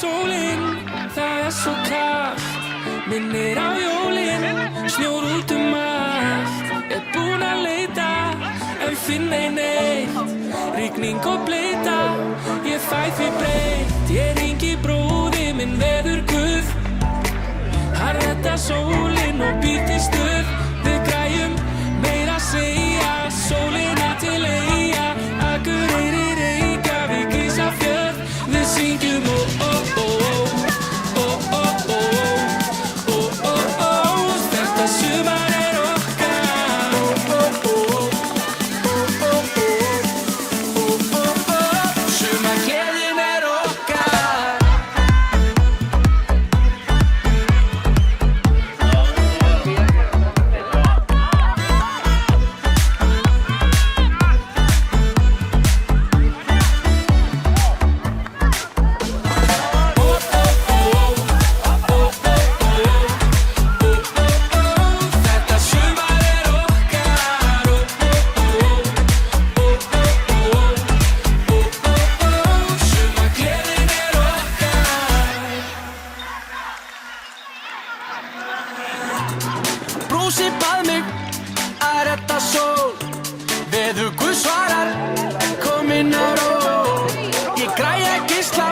sólin, það svo kalt. Minnir á jólin, snjór út allt. Búin að leita, en finn ei neitt. Rigning og bleyta, ég fæ því breytt. Ég hringi bróði minn veðurguð. Hann reddar sólin og býr til stuð. Við græjum meira að segja, sólina til Eyja. Akureyri, Reykjavík, Ísafjörð. Við syngjum Þetta sumar okkar. Sumargleðin okkar. Brúsi bað mig að redda sól. Veðurguð svarar, komin á ról. Ég græja geisla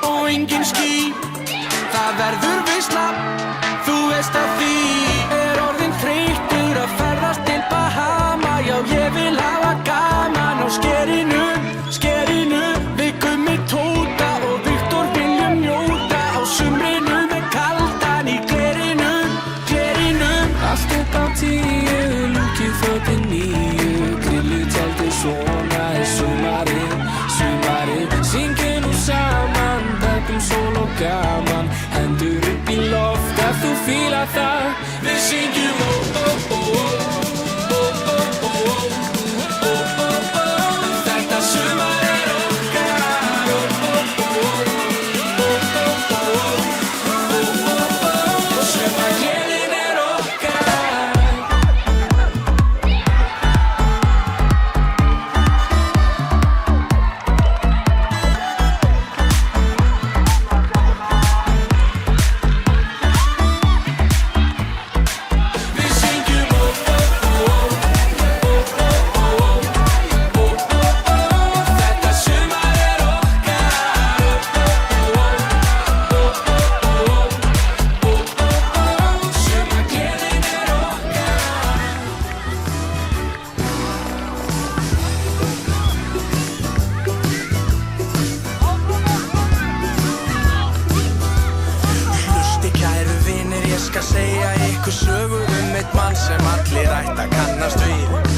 og engin ský. Það verður veisla, þú veist að því. Orðinn þreyttur að ferðast til Bahama. Já, ég vil hafa gaman á skerinu, skerinu. Við Gummi, Tóta og Viktor viljum njóta á sumrinu með kaldan í glerinu, glerinu. Allt upp á 10, lúkið fötin 9. Grillutjaldið svona sumarið, sumarið. Syngjum nú saman, dæpum sól og gaman. Hendur upp í loft ef þú fílar það. Við syngjum Þetta sumar okkar. Sumargleðin okkar. Við syngjum Þetta sumar okkar. Sumargleðin Hlusti kæru vinir, ég skal segja ykkur sögu einn mann sem allir ættu að kannast við.